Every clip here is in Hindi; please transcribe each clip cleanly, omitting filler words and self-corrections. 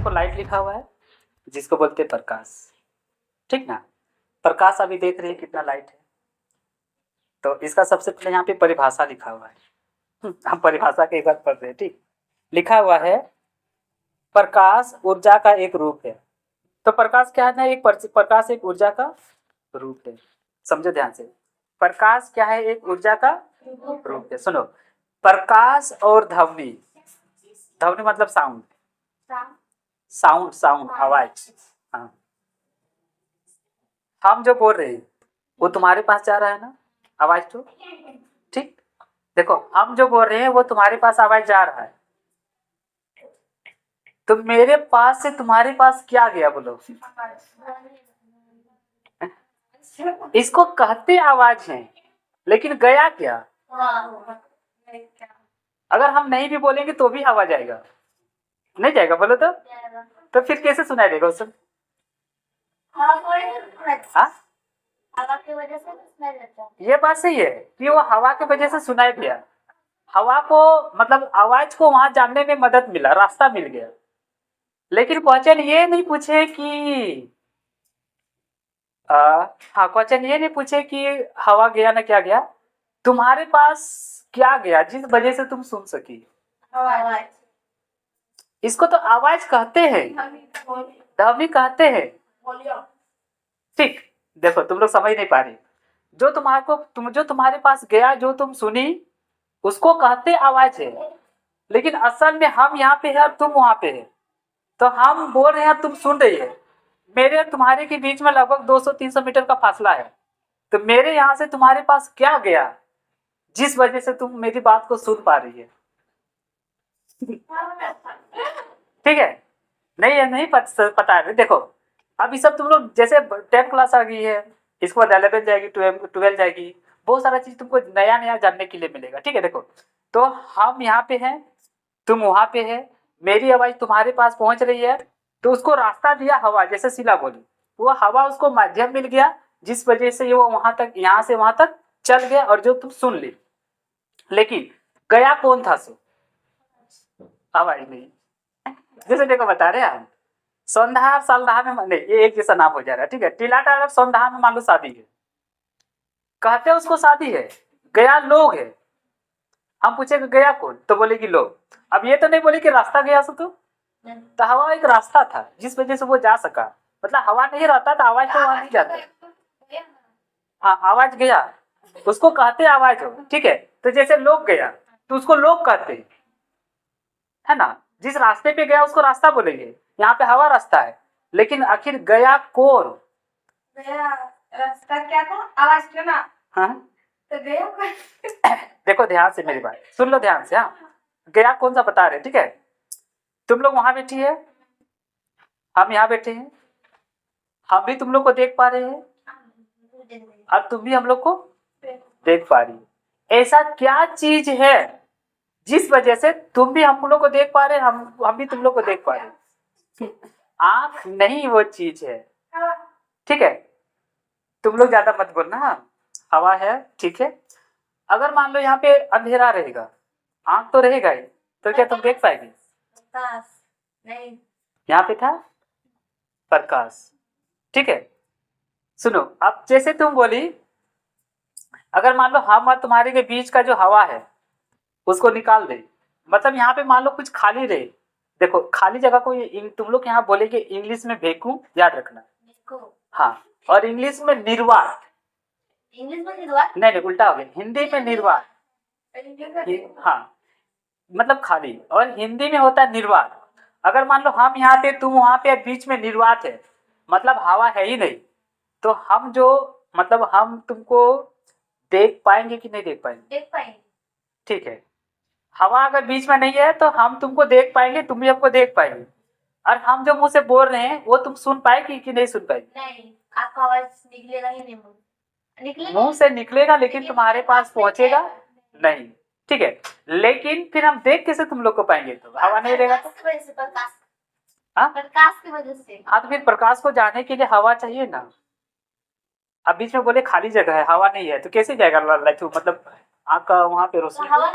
देखो लाइट लिखा हुआ है जिसको बोलते हैं प्रकाश, ठीक ना। प्रकाश अभी देख रहे हैं कितना लाइट है। तो इसका सबसे पहले यहाँ पे परिभाषा लिखा हुआ है। हम परिभाषा के एक बार पढ़ रहे हैं, ठीक। लिखा हुआ है प्रकाश ऊर्जा का एक रूप है। तो प्रकाश क्या है ना, प्रकाश एक ऊर्जा का रूप है। समझो ध्यान से, प्रकाश क्या है, एक ऊर्जा का रूप है। सुनो, प्रकाश और ध्वनि, ध्वनि मतलब साउंड, साउंड आवाज। हाँ, हम जो बोल रहे हैं वो तुम्हारे पास जा रहा है ना आवाज, तो ठीक। देखो हम जो बोल रहे हैं वो तुम्हारे पास आवाज जा रहा है, तो मेरे पास से तुम्हारे पास क्या गया बोलो। इसको कहते आवाज है, लेकिन गया क्या। अगर हम नहीं भी बोलेंगे तो भी आवाज आएगा, नहीं जाएगा बोलो तो फिर कैसे सुनाई देगा उससे। हवा की वजह से सुनाई देता है। ये बात सही है कि वो हवा की वजह से सुनाई दिया, हवा को मतलब आवाज को वहां जानने में मदद मिला, रास्ता मिल गया। लेकिन क्वेश्चन ये नहीं पूछे कि हाँ, क्वेश्चन ये नहीं पूछे कि हवा गया ना क्या गया, तुम्हारे पास क्या गया जिस वजह से तुम सुन सकी। आवाज, इसको तो आवाज कहते हैं, ध्वनि कहते हैं, ठीक। देखो तुम लोग समझ नहीं पा रहे, जो तुम्हारे पास गया, जो तुम सुनी, उसको कहते आवाज है। लेकिन असल में हम यहाँ पे है और तुम वहां पे है, तो हम बोल रहे हैं तुम सुन रही है। मेरे और तुम्हारे के बीच में लगभग 200-300 मीटर का फासला है, तो मेरे यहाँ से तुम्हारे पास क्या गया जिस वजह से तुम मेरी बात को सुन पा रही है। ठीक है, नहीं पता है। देखो अब ये सब तुम लोग जैसे 10 क्लास आ गई है, इसके बाद 11 जाएगी, 12 जाएगी, बहुत सारा चीज तुमको नया नया जानने के लिए मिलेगा, ठीक है। देखो तो हम यहाँ पे हैं, तुम वहां पे है, मेरी आवाज तुम्हारे पास पहुंच रही है, तो उसको रास्ता दिया हवा, जैसे शीला बोली, वो हवा उसको माध्यम मिल गया जिस वजह से वो वहां तक, यहाँ से वहां तक चल गया और जो तुम सुन ली। लेकिन गया कौन था, सो आवाज नहीं। जैसे देखो बता रहे हैं हम, सौंधार सालधार में नहीं, ये एक जैसा नाम हो जा रहा है, ठीक है। टीलाटा अगर सौंधार में मान लो शादी है, कहते हैं उसको शादी है, गया लोग है। हम पूछेंगे गया कौन, तो बोलेगी लोग। अब ये तो नहीं बोले कि रास्ता गया सो, तो हवा एक रास्ता था जिस वजह से वो जा सका। मतलब हवा नहीं रहता तो आवाज तो वहां नहीं जाता। हाँ, आवाज गया, उसको कहते आवाज हो, ठीक है। तो जैसे लोग गया तो उसको लोग कहते हैं, है ना। जिस रास्ते पे गया उसको रास्ता बोलेंगे, यहाँ पे हवा रास्ता है, लेकिन आखिर गया कौन। गया रास्ता क्या था, आवाज क्यों ना। हाँ तो गया देखो ध्यान से मेरी बात सुन लो, ध्यान से। हाँ, गया कौन सा बता रहे, ठीक है। तुम लोग वहां बैठी है, हम यहाँ बैठे हैं, हम भी तुम लोग को देख पा रहे हैं और तुम भी हम लोग को देख पा रही है। ऐसा क्या चीज है जिस वजह से तुम भी हम लोग को देख पा रहे हैं, हम भी तुम लोग को देख पा रहे हैं। आंख नहीं वो चीज है, ठीक है। तुम लोग ज्यादा मत बोलना। हाँ, हवा है, ठीक है। अगर मान लो यहाँ पे अंधेरा रहेगा, आंख तो रहेगा ही, तो क्या तुम देख पाएंगे। नहीं, यहाँ पे था प्रकाश, ठीक है। सुनो, अब जैसे तुम बोली, अगर मान लो हम और तुम्हारे के बीच का जो हवा है उसको निकाल दे, मतलब यहाँ पे मान लो कुछ खाली रहे। देखो खाली जगह को तुम लोग यहाँ बोलेंगे इंग्लिश में वैक्यूम, याद रखना। हाँ, और इंग्लिश में निर्वात। इंग्लिश में निर्वात नहीं उल्टा हो गया, हिंदी में निर्वात। हाँ, मतलब खाली, और हिंदी में होता है निर्वात। अगर मान लो हम यहाँ पे, तुम वहां पे, बीच में निर्वात है, मतलब हवा है ही नहीं, तो हम जो, मतलब हम तुमको देख पाएंगे कि नहीं देख पाएंगे। देख पाएंगे, ठीक है। हवा अगर बीच में नहीं है तो हम तुमको देख पाएंगे, तुम भी हमको देख पाएंगे। और हम जो मुंह से बोल रहे हैं वो तुम सुन पाएगी कि नहीं सुन पाएगी। नहीं, आपका आवाज निकलेगा ही नहीं, मुंह से निकलेगा लेकिन तुम्हारे पास पहुंचेगा नहीं, ठीक है। लेकिन फिर हम देख कैसे तुम लोग को पाएंगे, तो हवा नहीं रहेगा तो। प्रकाश की वजह से। हाँ, तो फिर प्रकाश को जाने के लिए हवा चाहिए ना। अब बीच में बोले खाली जगह है, हवा नहीं है, तो कैसे जाएगा लट्टू, मतलब आपका वहां पे रोशनी। हवा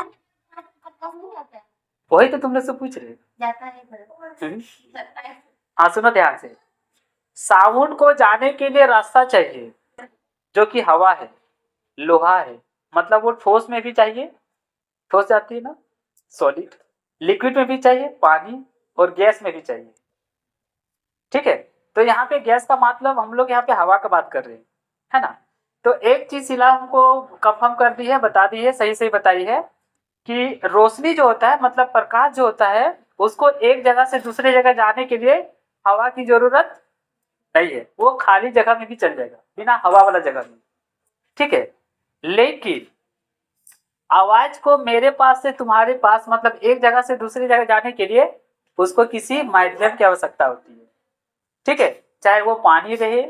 प्रकाश नहीं आता है। वही तो तुम लोग से पूछ रहे। जाता है पर जाता है। हाँ सुनो ध्यान से, साउंड को जाने के लिए रास्ता चाहिए, जो कि हवा है, लोहा है, मतलब वो ठोस में भी चाहिए, ठोस जाती है ना, सॉलिड, लिक्विड में भी चाहिए, पानी, और गैस में भी चाहिए। ठीक है, तो यहाँ पे गैस का मतलब हम लोग यहाँ पे हवा का बात कर रहे हैं, है ना। तो एक चीज सिला हमको कंफर्म कर दी है, बता दी है, सही सही बताई है कि रोशनी जो होता है, मतलब प्रकाश जो होता है, उसको एक जगह से दूसरे जगह जाने के लिए हवा की जरूरत नहीं है, वो खाली जगह में भी चल जाएगा, बिना हवा वाला जगह में। ठीक है, लेकिन आवाज को मेरे पास से तुम्हारे पास, मतलब एक जगह से दूसरी जगह जाने के लिए उसको किसी माध्यम की आवश्यकता होती है। ठीक है, चाहे वो पानी रहे,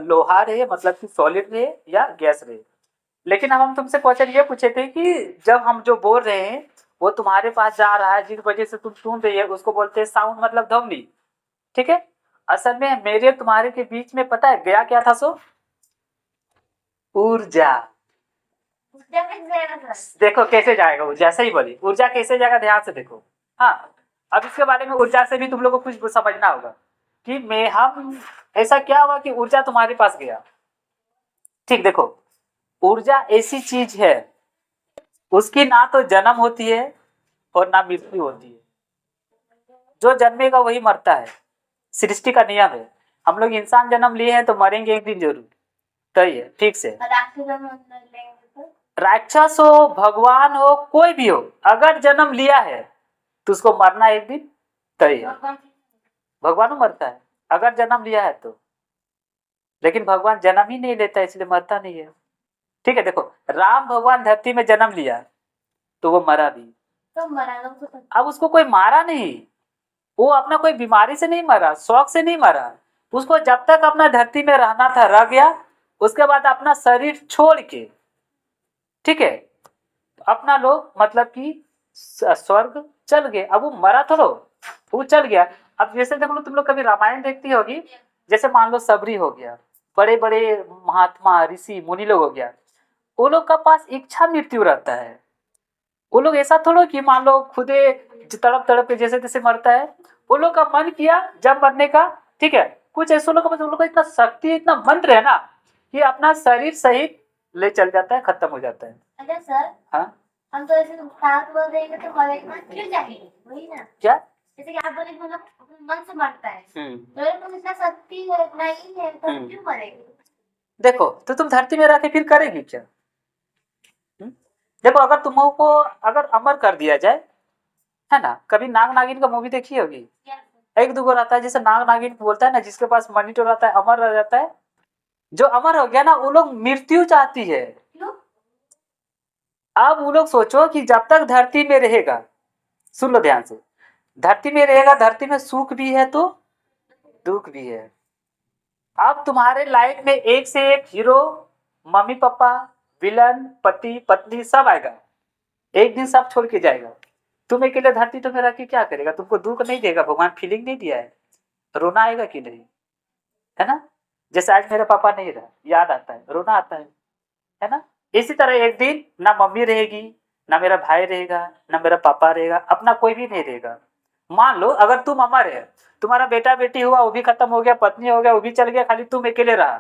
लोहा रहे, मतलब कि सॉलिड रहे, या गैस रहे। लेकिन अब हम तुमसे क्वेश्चन ये पूछे थे कि जब हम जो बोल रहे हैं वो तुम्हारे पास जा रहा है, जिस वजह से तुम सुन रही है, उसको बोलते हैं साउंड, मतलब ध्वनि। ठीक है, असल में मेरे तुम्हारे के बीच में पता है गया क्या था? सो ऊर्जा। उसका भी जाएगा सर। देखो कैसे जाएगा ऊर्जा, सही बोली, ऊर्जा कैसे जाएगा, ध्यान से देखो। हाँ, अब इसके बारे में ऊर्जा से भी तुम लोगों को कुछ समझना होगा कि मैं हम ऐसा क्या हुआ कि ऊर्जा तुम्हारे पास गया। ठीक, देखो ऊर्जा ऐसी चीज है, उसकी ना तो जन्म होती है और ना मृत्यु होती है। जो जन्मेगा वही मरता है, सृष्टि का नियम है। हम लोग इंसान जन्म लिए हैं तो मरेंगे एक दिन जरूर, तो ये ठीक से। राक्षस में अंदर लेंगे तो राक्षस हो, भगवान हो, कोई भी हो, अगर जन्म लिया है तो उसको मरना एक दिन तय है। भगवान मरता है अगर जन्म लिया है तो, लेकिन भगवान जन्म ही नहीं लेता, इसलिए मरता नहीं है। ठीक है, देखो राम भगवान धरती में जन्म लिया तो वो मरा भी, तो मरा लोग तो अब उसको कोई मारा नहीं, वो अपना कोई बीमारी से नहीं मरा, शौक से नहीं मरा, उसको जब तक अपना धरती में रहना था रह गया, उसके बाद अपना शरीर छोड़ के, ठीक है, अपना लोग मतलब कि स्वर्ग चल गए। अब वो मरा थोड़ो, वो चल गया। अब जैसे देख लो, तुम लोग कभी रामायण देखती होगी, जैसे मान लो सबरी हो गया, बड़े बड़े महात्मा ऋषि मुनि लोग हो गया, वो लोग का पास इच्छा मृत्यु रहता है। वो लोग ऐसा थोड़ा कि मान लो खुदे तड़प तड़प के जैसे तैसे मरता है, वो लोग का मन किया जब मरने का, ठीक है, कुछ ऐसे लोग का मतलब, उन लोग का इतना शक्ति, इतना मंत्र है ना कि अपना शरीर सहित ले चल जाता है, खत्म हो जाता है। अच्छा सर, हाँ हम तो ऐसे साथ बोल देंगे तो मरेगा क्यों जाएंगे, वही ना। क्या? जैसे कि आप बोले कि मतलब अपने मन से मरता है, तो ये तो इतना शक्ति है, इतना ही है, तो हम क्यों मरेंगे? देखो, तो तुम धरती में रह के फिर करेगी क्या? देखो, अगर तुमको अगर अमर कर दिया जाए, है ना, कभी नाग नागिन का मूवी देखी होगी, एक दूगो रहता है जैसे नाग नागिन बोलता है ना, जिसके पास मनी तो रहता है, अमर रह जाता है। जो अमर हो गया ना, वो लोग मृत्यु चाहती है। क्यों? अब वो लोग सोचो कि जब तक धरती में रहेगा, सुन लो ध्यान से, धरती में रहेगा, धरती में सुख भी है तो दुख भी है। अब तुम्हारे लाइफ में एक से एक हीरो, मम्मी पापा, विलन, पति पत्नी सब आएगा, एक दिन सब छोड़ के जाएगा। तुम अकेले धरती तो में रह के क्या करेगा? तुमको दुख नहीं देगा? भगवान फीलिंग नहीं दिया है? रोना आएगा कि नहीं? है ना, जैसे आज मेरा पापा नहीं रहा, याद आता है, रोना आता है ना। इसी तरह एक दिन ना मम्मी रहेगी, ना मेरा भाई रहेगा, ना मेरा पापा रहेगा, अपना कोई भी नहीं रहेगा। मान लो अगर तुम अमर है, तुम्हारा बेटा बेटी हुआ वो भी खत्म हो गया, पत्नी हो गया वो भी चल गया, खाली तुम अकेले रहा,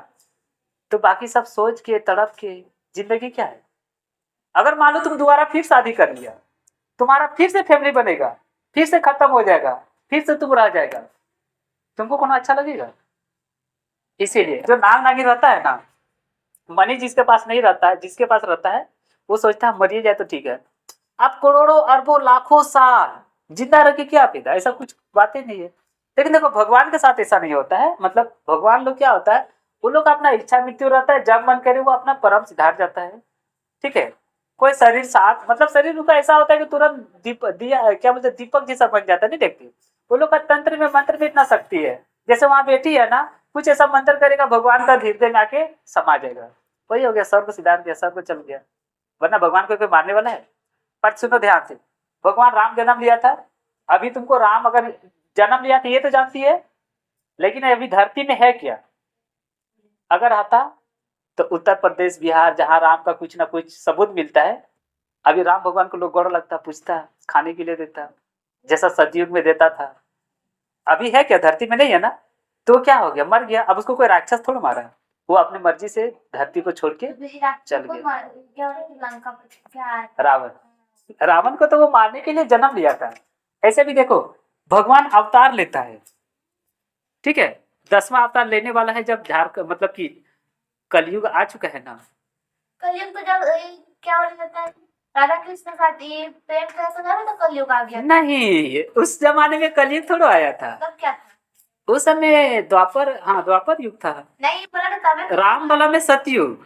तो बाकी सब सोच के तड़प के जिंदगी क्या है? अगर मान लो तुम दोबारा फिर शादी कर लिया, तुम्हारा फिर से फैमिली बनेगा, फिर से खत्म हो जाएगा, फिर से तुम रह जाएगा, तुमको कौन अच्छा लगेगा? इसीलिए जो नाग नागिन रहता है ना, मनी जिसके पास नहीं रहता है, जिसके पास रहता है वो सोचता है मरिए जाए तो ठीक है। आप करोड़ों अरबों लाखों साल जिंदा रह के क्या फायदा? ऐसा कुछ बातें नहीं है। लेकिन देखो भगवान के साथ ऐसा नहीं होता है, मतलब भगवान लोग क्या होता है, वो लोग अपना इच्छा मृत्यु रहता है, जब मन करे वो अपना परम सिधार जाता है। ठीक है, कोई शरीर साथ, मतलब शरीर उनका ऐसा होता है कि तुरंत दिया क्या बोलते, दीपक जैसा बन जाता है, नहीं देखते? वो लोग का तंत्र में मंत्र में इतना शक्ति है, जैसे वहां बेटी है ना, कुछ ऐसा मंत्र करेगा, भगवान का हृदय में आके समा जाएगा, वही हो गया, स्वर्ग सिद्धांत गया, स्वर्ग चल गया। वरना भगवान को कोई मारने वाला है? पर सुनो ध्यान से, भगवान राम जन्म लिया था, अभी तुमको राम अगर जन्म लिया था ये तो जानती है, लेकिन अभी धरती में है क्या? अगर आता तो उत्तर प्रदेश बिहार जहां राम का कुछ ना कुछ सबूत मिलता है, अभी राम भगवान को लोग गौर लगता, पूछता, खाने के लिए देता, जैसा सतयुग में देता था। अभी है क्या? धरती में नहीं है ना, तो क्या हो गया? मर गया। अब उसको कोई राक्षस थोड़ा मारा, वो अपनी मर्जी से धरती को छोड़ के चल गया। रावण, रावण को तो वो मारने के लिए जन्म लिया था। ऐसे भी देखो, भगवान अवतार लेता है, ठीक है, 10वां अवतार लेने वाला है जब मतलब कि कलयुग आ चुका है ना। कलयुग तो जब क्या हो जाता है, राधा कृष्ण का ये प्रेम कैसा था तो कलयुग आ गया। नहीं, उस जमाने में कलयुग थोड़ा आया था। तब क्या था? उस समय द्वापर, हाँ द्वापर युग था। नहीं बोला तो तब राम वाला में सतयुग,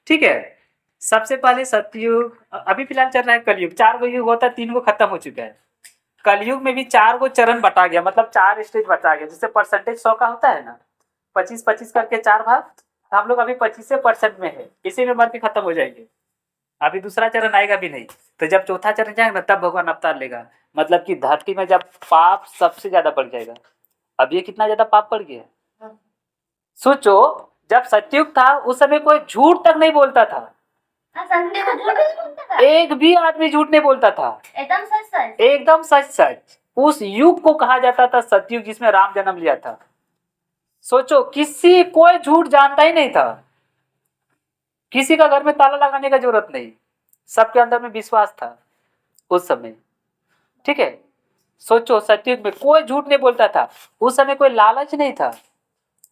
ठीक है, सबसे पहले सतयुग, अभी फिलहाल चल रहा है कलयुग। 4 गो युग होता है, 3 गो खत्म हो चुका है। कलयुग में भी 4 गो चरण बटा गया, मतलब 4 स्टेज बटा गया, जिससे परसेंटेज 100 का होता है ना, 25-25 करके 4 भाग। हम लोग अभी 25% में है, इसी में मर के खत्म हो जाएंगे। अभी दूसरा चरण आएगा भी नहीं, तो जब चौथा चरण जाएगा ना तब भगवान अवतार लेगा। मतलब कि धरती में जब पाप सबसे ज्यादा बढ़ जाएगा। अब ये कितना ज्यादा पाप बढ़ गया है, सोचो। जब सतयुग था उस समय कोई झूठ तक नहीं बोलता था, संडे को झूठ नहीं बोलता था, एक भी आदमी झूठ नहीं बोलता था, एकदम सच सच, एकदम सच सच। उस युग को कहा जाता था सतयुग, जिसमें राम जन्म लिया था। सोचो, किसी कोई झूठ जानता ही नहीं था, किसी का घर में ताला लगाने का जरूरत नहीं, सबके अंदर में विश्वास था उस समय, ठीक है। सोचो, सतयुग में कोई झूठ नहीं बोलता था। उस समय कोई लालच नहीं था,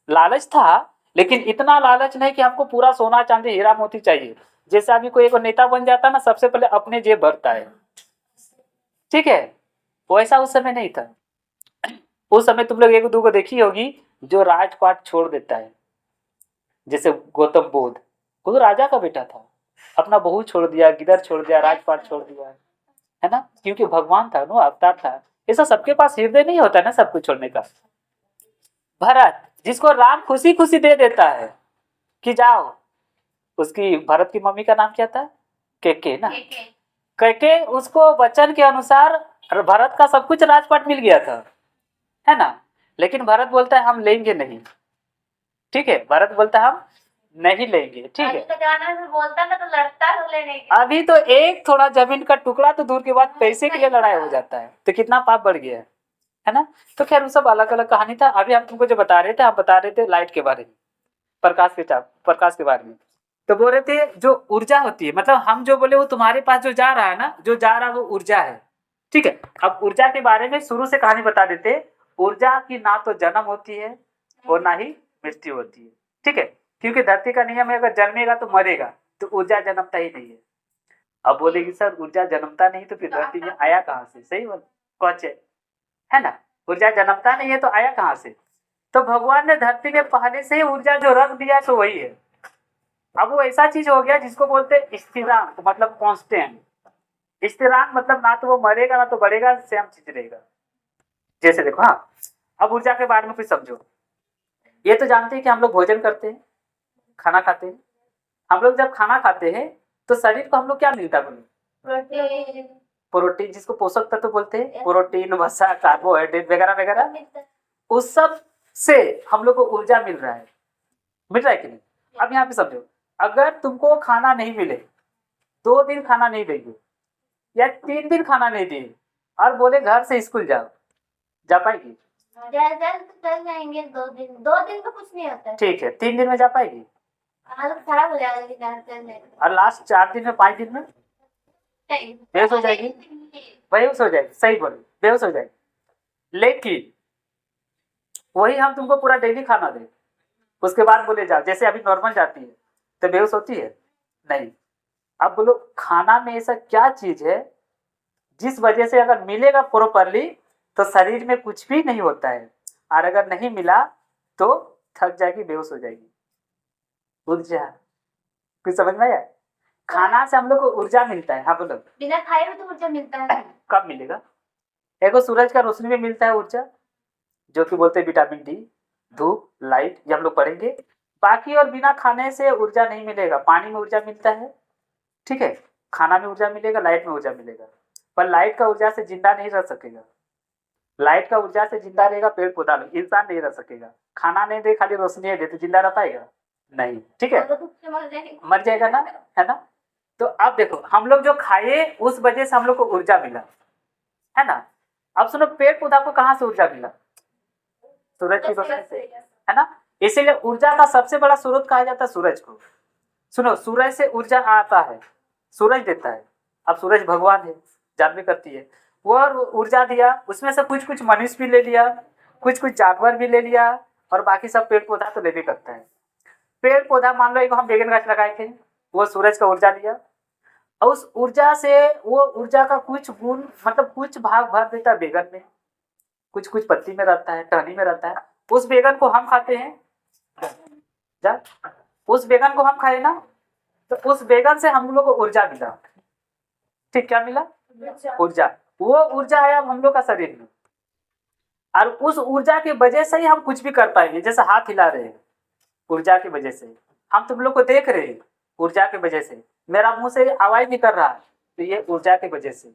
लालच था लेकिन इतना लालच नहीं कि हमको पूरा सोना चांदी हीरा मोती चाहिए। जैसे अभी कोई एक नेता बन जाता ना, सबसे पहले अपने जेब भरता है, ठीक है, वैसा उस समय नहीं था। उस समय तुम लोग 1-2 को देखी होगी जो राजपाट छोड़ देता है, जैसे गौतम बुद्ध, वो तो राजा का बेटा था, अपना बहू छोड़ दिया, गिदर छोड़ दिया, राजपाट छोड़ दिया, है ना, क्योंकि भगवान था ना, अवतार था। ऐसा सबके पास हृदय नहीं होता ना सब कुछ छोड़ने का। भरत, जिसको राम खुशी खुशी दे देता है कि जाओ, उसकी भरत की मम्मी का नाम क्या था? केके ना। केके, उसको वचन के अनुसार भरत का सब कुछ राजपाट मिल गया था, है ना, लेकिन भरत बोलता है हम लेंगे नहीं, ठीक है, भरत बोलता है हम नहीं लेंगे, ठीक है। बोलता ना तो लड़ता है लेने के। अभी तो एक थोड़ा जमीन का टुकड़ा तो दूर की बात, पैसे के लिए लड़ाई हो जाता है, तो कितना पाप बढ़ गया है ना। तो खैर वो सब अलग अलग कहानी था। अभी हम तुमको जो बता रहे थे, हम बता रहे थे लाइट के बारे में, प्रकाश के बारे में। तो बोल रहे थे जो ऊर्जा होती है, मतलब हम जो बोले वो तुम्हारे पास जो जा रहा है ना, जो जा रहा है वो ऊर्जा है, ठीक है। अब ऊर्जा के बारे में शुरू से कहानी बता देते। ऊर्जा की ना तो जन्म होती है और ना ही मृत्यु होती है, ठीक है, क्योंकि धरती का नियम है अगर जन्मेगा तो मरेगा, तो ऊर्जा जन्मता ही नहीं है। अब बोलेगी सर ऊर्जा जन्मता नहीं तो फिर धरती में आया कहाँ से? सही बोल कौचे, है ना, ऊर्जा जन्मता नहीं है तो आया कहाँ से? तो भगवान ने धरती में पहले से ही ऊर्जा जो रख दिया तो वही है। अब वो ऐसा चीज हो गया जिसको बोलते हैं स्थिरांक, मतलब कांस्टेंट। स्थिरांक मतलब ना तो वो मरेगा ना तो बढ़ेगा, सेम चीज रहेगा। जैसे देखो, हाँ, अब ऊर्जा के बारे में कुछ समझो। ये तो जानते हैं कि हम लोग भोजन करते हैं, खाना खाते हैं। हम लोग जब खाना खाते हैं तो शरीर को हम लोग क्या मिलता है? प्रोटीन, जिसको पोषक तत्व बोलते हैं, प्रोटीन, वसा, कार्बोहाइड्रेट वगैरह वगैरह, उस सब से हम लोग को ऊर्जा मिल रहा है कि नहीं? अब यहाँ पे समझो, अगर तुमको खाना नहीं मिले, 2 दिन खाना नहीं देंगे या 3 दिन खाना नहीं दिए और बोले घर से स्कूल जाओ, जा पाएगी? चल जाएंगे 2 दिन तो कुछ नहीं होता है, ठीक है, 3 दिन में जा पाएगी? हालत खराब हो जाएगा। और लास्ट 4 दिन में, 5 दिन में बेहोश हो जाएगी, बेहोश हो जाएगी, सही बोले, बेहोश हो जाएगी। लेकिन वही हम तुमको पूरा डेली खाना दें, उसके बाद बोले जाओ, जैसे अभी नॉर्मल जाती है तो बेहोश होती है नहीं। अब बोलो खाना में ऐसा क्या चीज है जिस वजह से अगर मिलेगा प्रॉपरली तो शरीर में कुछ भी नहीं होता है, और अगर नहीं मिला तो थक जाएगी, बेहोश हो जाएगी। ऊर्जा, कुछ समझ में आया? खाना से हम लोग को ऊर्जा मिलता है। हाँ बोलो। बिना खाए हुए तो ऊर्जा मिलता है। कब मिलेगा? देखो सूरज का रोशनी में मिलता है ऊर्जा, जो कि बोलते हैं विटामिन डी, धूप, लाइट, ये हम लोग पढ़ेंगे। बाकी और बिना खाने से ऊर्जा नहीं मिलेगा। पानी में ऊर्जा मिलता है, ठीक है, खाना में ऊर्जा मिलेगा, लाइट में ऊर्जा मिलेगा, पर लाइट का ऊर्जा से जिंदा नहीं रह सकेगा। लाइट का ऊर्जा से जिंदा रहेगा पेड़ पौधा, इंसान नहीं रह सकेगा। खाना नहीं दे, खाली रोशनी दे तो जिंदा रह पाएगा? नहीं, ठीक है, मर जाएगा ना, है ना। तो अब देखो हम लोग जो खाए उस वजह से हम लोग को ऊर्जा मिला, है ना। अब सुनो, पेड़ पौधा को कहाँ से ऊर्जा मिला? सूरज की रोशनी से, है ना। इसीलिए ऊर्जा का सबसे बड़ा स्रोत कहा जाता है सूरज को। सुनो, सूरज से ऊर्जा आता है, सूरज देता है। अब सूरज भगवान है, जानवी करती है, वो ऊर्जा दिया, उसमें से कुछ कुछ मनुष्य भी ले लिया, कुछ कुछ जानवर भी ले लिया, और बाकी सब पेड़ पौधा तो ले भी करता है। पेड़ पौधा मान लो एक हम बैगन गाछ लगाए थे, वो सूरज का ऊर्जा दिया, और उस ऊर्जा से वो ऊर्जा का कुछ गुण मतलब कुछ भाग भर देता है बैगन में, कुछ कुछ पत्ती में रहता है, टहनी में रहता है। उस बैगन को हम खाते हैं, जा उस बैगन को हम खाए ना, तो उस बैगन से हम लोग को ऊर्जा मिला। ठीक, क्या मिला? ऊर्जा। वो ऊर्जा है अब हम लोग का शरीर में, और उस ऊर्जा की वजह से ही हम कुछ भी कर पाएंगे। जैसे हाथ हिला रहे हैं, ऊर्जा की वजह से। हम तुम लोग को देख रहे हैं, ऊर्जा की वजह से। मेरा मुंह से आवाज निकल रहा है, तो ये ऊर्जा की वजह से।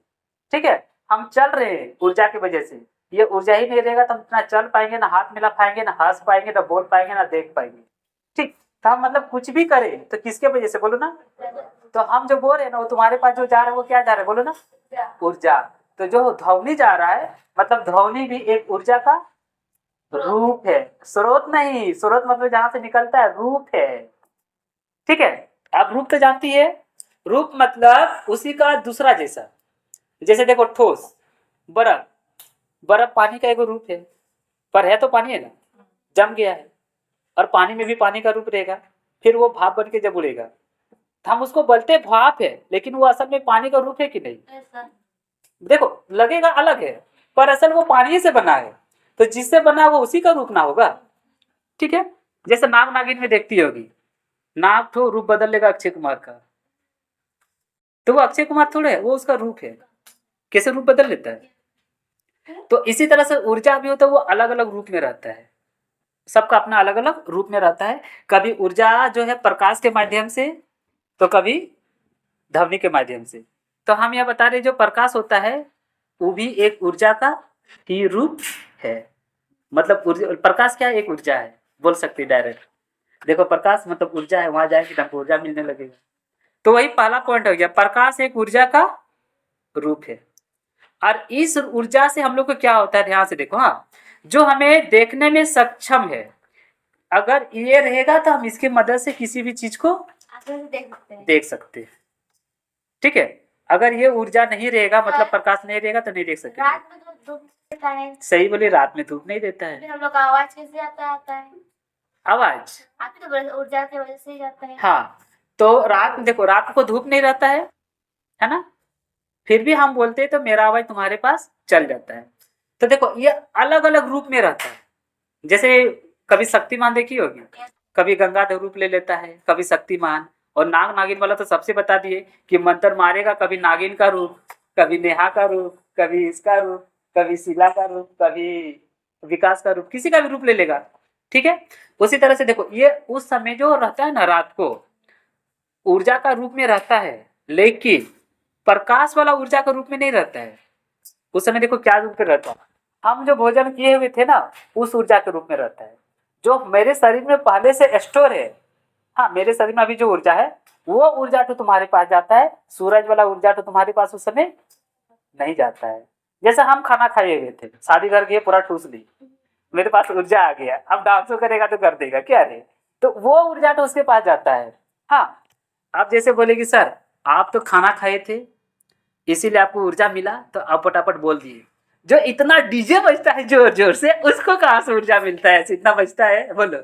ठीक है, हम चल रहे हैं ऊर्जा की वजह से। ये ऊर्जा ही नहीं रहेगा तो हम ना चल पाएंगे, ना हाथ मिला पाएंगे, ना हंस पाएंगे, ना बोल पाएंगे, ना देख पाएंगे। ठीक, तो हम मतलब कुछ भी करें तो किसके वजह से, बोलो ना। तो हम जो बोल रहे हैं ना, वो तुम्हारे पास जो जा रहा है वो क्या जा रहा है, बोलो ना, ऊर्जा। तो जो ध्वनि जा रहा है, मतलब ध्वनि भी एक ऊर्जा का रूप है, स्रोत नहीं। स्रोत मतलब जहां से निकलता है, रूप है। ठीक है, आप रूप तो जानती है, रूप मतलब उसी का दूसरा जैसा। जैसे देखो ठोस, बर्फ, बर्फ पानी का एक रूप है, पर है तो पानी है ना, जम गया है, और पानी में भी पानी का रूप रहेगा, फिर वो भाप बन के जब उड़ेगा, तो हम उसको बोलते भाप है, लेकिन वो असल में पानी का रूप है कि नहीं? देखो लगेगा अलग है, पर असल वो पानी से बना है, तो जिससे बना वो उसी का रूप ना होगा। ठीक है, जैसे नाग नागिन में देखती होगी, नाग तो रूप बदल लेगा अक्षय कुमार का, तो वो अक्षय कुमार थोड़े है, वो उसका रूप है, कैसे रूप बदल लेता है। तो इसी तरह से ऊर्जा भी होता है, वो अलग अलग रूप में रहता है, सबका अपना अलग अलग रूप में रहता है। कभी ऊर्जा जो है प्रकाश के माध्यम से, तो कभी ध्वनि के माध्यम से। तो हम यह बता रहे जो प्रकाश होता है वो भी एक ऊर्जा का ही रूप है। मतलब प्रकाश क्या है, एक ऊर्जा है, बोल सकते हैं डायरेक्ट। देखो प्रकाश मतलब ऊर्जा है, वहां जाएगी तो हमको ऊर्जा मिलने लगेगा। तो वही पहला पॉइंट हो गया, प्रकाश एक ऊर्जा का रूप है। और इस ऊर्जा से हम लोग को क्या होता है, ध्यान से देखो। हाँ, जो हमें देखने में सक्षम है, अगर ये रहेगा तो हम इसकी मदद से किसी भी चीज को देख सकते हैं। ठीक है, अगर ये ऊर्जा नहीं रहेगा, मतलब प्रकाश नहीं रहेगा, तो नहीं देख सकते। रात में तो धूप देता है, सही बोली, रात में धूप नहीं देता है। फिर हम लोग का आवाज कैसे आता है? आवाज आप तो ऊर्जा की वजह से ही जाता है। हाँ, तो रात में देखो, रात को धूप नहीं रहता है ना, फिर भी हम बोलते हैं तो मेरा आवाज तुम्हारे पास चल जाता है। तो देखो ये अलग अलग रूप में रहता है। जैसे कभी शक्तिमान देखी होगी, कभी गंगाधर रूप ले लेता है, कभी शक्तिमान। और नाग नागिन वाला तो सबसे बता दिए कि मंत्र मारेगा, कभी नागिन का रूप, कभी नेहा का रूप, कभी इसका रूप, कभी शीला का रूप, कभी विकास का रूप, किसी का भी रूप ले लेगा। ठीक है, उसी तरह से देखो ये उस समय जो रहता है ना, रात को ऊर्जा का रूप में रहता है, लेकिन प्रकाश वाला ऊर्जा का रूप में नहीं रहता है। उस समय देखो क्या रूप में रहता है, हम जो भोजन किए हुए थे ना, उस ऊर्जा के रूप में रहता है, जो मेरे शरीर में पहले से स्टोर है। हाँ, मेरे शरीर में अभी जो ऊर्जा है, वो ऊर्जा तो तुम्हारे पास जाता है, सूरज वाला ऊर्जा तो तुम्हारे पास उस समय नहीं जाता है। जैसे हम खाना खाए हुए थे, शादी घर गए, पूरा ठूस ली, मेरे पास ऊर्जा आ गया, अब डांसो करेगा तो कर देगा क्या रे, तो वो ऊर्जा तो उसके पास जाता है। हाँ, आप जैसे बोलेगी सर आप तो खाना खाए थे इसीलिए आपको ऊर्जा मिला, तो आप फटाफट बोल दिए। जो इतना डीजे बजता है जोर जोर से, उसको कहाँ से ऊर्जा मिलता है, इतना बजता है, बोलो।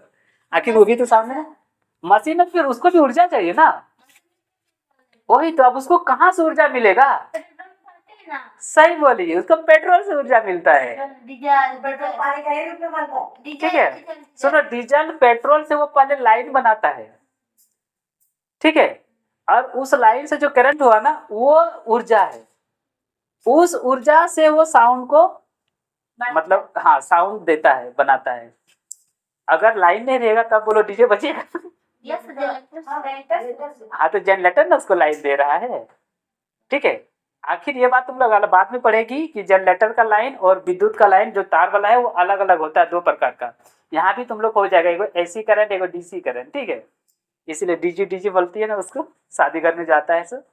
आखिर वो भी तो सामने है, मशीन है, फिर उसको भी ऊर्जा चाहिए ना। वही तो, अब उसको कहाँ से ऊर्जा मिलेगा? सही बोली, उसको पेट्रोल से ऊर्जा मिलता है। डीजल पेट्रोल पानी का ही रूप में बनता है। ठीक है, सुनो, डीजल पेट्रोल से वो पहले लाइन बनाता है, ठीक है, और उस लाइन से जो करंट हुआ ना, वो ऊर्जा है। उस ऊर्जा से वो साउंड को मतलब हाँ साउंड देता है, बनाता है। अगर लाइन नहीं रहेगा तब बोलो डीजे बजेगा। हाँ, तो जनरेटर ना उसको लाइन दे रहा है। ठीक है, आखिर ये बात तुम लोग बाद में पढ़ेगी कि जनरेटर का लाइन और विद्युत का लाइन जो तार वाला है वो अलग अलग होता है, दो प्रकार का। यहाँ भी तुम लोग हो जाएगा, एगो एसी करंट, एगो डीसी करंट। ठीक है, इसीलिए डीजी डीजी बोलती है ना उसको, शादी घर में जाता है सब।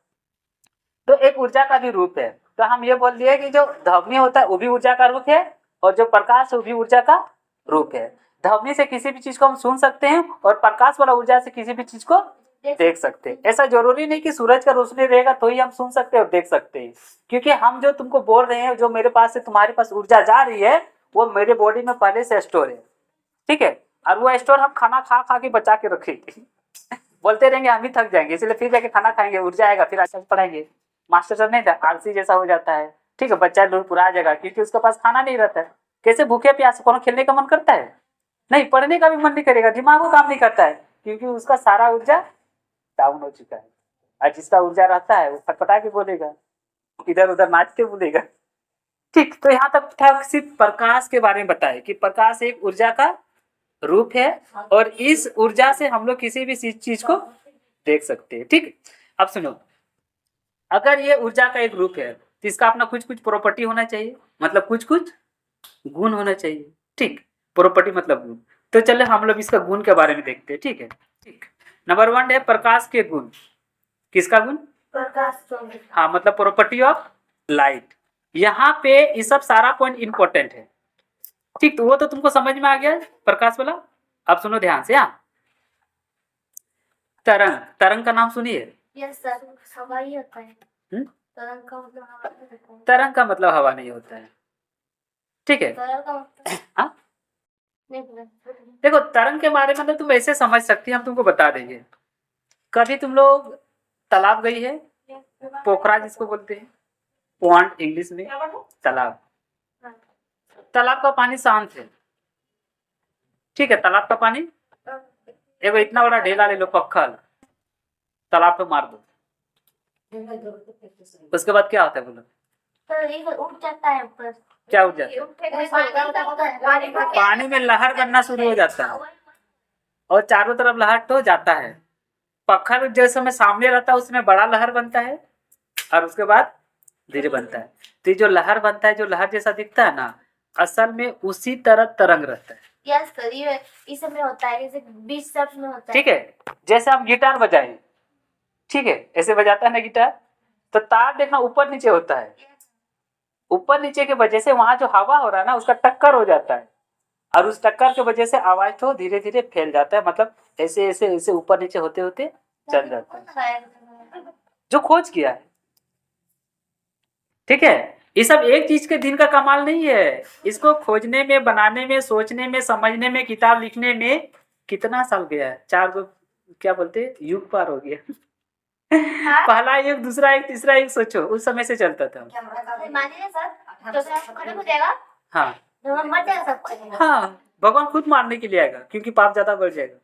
तो एक ऊर्जा का भी रूप है। तो हम ये बोल दिए कि जो ध्वनि होता है वो भी ऊर्जा का रूप है, और जो प्रकाश है वो भी ऊर्जा का रूप है। ध्वनि से किसी भी चीज को हम सुन सकते हैं, और प्रकाश वाला ऊर्जा से किसी भी चीज को देख सकते हैं। ऐसा जरूरी नहीं कि सूरज का रोशनी रहेगा तो ही हम सुन सकते हैं और देख सकते हैं, क्योंकि हम जो तुमको बोल रहे हैं, जो मेरे पास से तुम्हारे पास ऊर्जा जा रही है, वो मेरे बॉडी में पहले से स्टोर है, ठीक है। और वो स्टोर हम खाना खा खा के बचा के रखेंगे बोलते रहेंगे हम ही थक जाएंगे, इसलिए फिर जाके खाना खाएंगे, ऊर्जा आएगा, फिर अच्छा से पढ़ाएंगे। मास्टर सर नहीं था, आलसी जैसा हो जाता है, ठीक है, बच्चा लोग पूरा आ जाएगा, क्योंकि उसके पास खाना नहीं रहता है। कैसे भूखे प्यासे कोनो खेलने का मन करता है? नहीं, पढ़ने का भी मन नहीं करेगा, दिमाग को काम नहीं करता है, क्योंकि उसका सारा ऊर्जा डाउन हो चुका है। और जिसका ऊर्जा रहता है वो फटफटा के बोलेगा, इधर उधर नाच के बोलेगा, ठीक। तो यहाँ तक था सिर्फ प्रकाश के बारे में बताए कि प्रकाश एक ऊर्जा का रूप है, और इस ऊर्जा से हम लोग किसी भी चीज को देख सकते हैं, ठीक। अब सुनो, अगर ये ऊर्जा का एक रूप है तो इसका अपना कुछ कुछ प्रॉपर्टी होना चाहिए, मतलब कुछ कुछ गुण होना चाहिए, ठीक। प्रॉपर्टी मतलब गुण। तो चलो हम लोग इसका गुण के बारे में देखते हैं, ठीक है, ठीक। नंबर 1 है प्रकाश के गुण। किसका गुण? प्रकाश। हाँ, मतलब प्रॉपर्टी ऑफ लाइट। यहाँ पे ये सब सारा पॉइंट इंपॉर्टेंट है, ठीक। तो वो तो तुमको समझ में आ गया प्रकाश वाला। अब सुनो ध्यान से। हाँ, तरंग, तरंग का नाम सुनिए। यस सर, हवा ही होता है। तरंग का मतलब हवा नहीं होता है। तरंग का मतलब हवा नहीं होता है, ठीक है। तरंग का मतलब हाँ, नहीं पता। देखो तरंग के बारे में तो तुम ऐसे समझ सकती हैं, हम तुमको बता देंगे। कभी तुम लोग तालाब गई है, पोखरा जिसको बोलते हैं, पॉन्ड इंग्लिश में, तालाब। तालाब का पानी शांत है, ठीक है। तालाब का पानी, एगो इतना बड़ा ढेला ले लो, पक्खल तालाब पे मार दो, उसके बाद क्या होता है बोलो? तो ये उठ जाता है ऊपर। क्या उठ जाता है? पानी में लहर बनना शुरू हो जाता है, और चारों तरफ लहर तो जाता है। पत्थर जिस समय सामने रहता है उसमें बड़ा लहर बनता है, और उसके बाद धीरे बनता है। तो जो लहर बनता है, जो लहर जैसा दिखता है ना, असल में उसी तरह तरंग रहता है। यस सर, ये इस समय होता है, जैसे बीच शब्द में होता है, ठीक है। जैसे आप गिटार बजाएं, ठीक है, ऐसे बजाता है ना गिटार, तो तार देखना ऊपर नीचे होता है। ऊपर नीचे के वजह से वहां जो हवा हो रहा है ना, उसका टक्कर हो जाता है, और उस टक्कर के वजह से आवाज तो धीरे धीरे फैल जाता है, मतलब ऐसे ऐसे ऐसे ऊपर नीचे होते होते चल जाता है। जो खोज किया है, ठीक है। ये सब एक चीज के दिन का कमाल नहीं है, इसको खोजने में, बनाने में, सोचने में, समझने में, किताब लिखने में कितना साल गया है। 4 गो क्या बोलते युग पार हो गया पहला युग, दूसरा युग, तीसरा युग, सोचो उस समय से चलता था। मानिए सर, तो सब खत्म हो जाएगा। हाँ, तो हम मर जाएगा सब कुछ। हाँ, भगवान खुद मारने के लिए आएगा, क्योंकि पाप ज्यादा बढ़ जाएगा,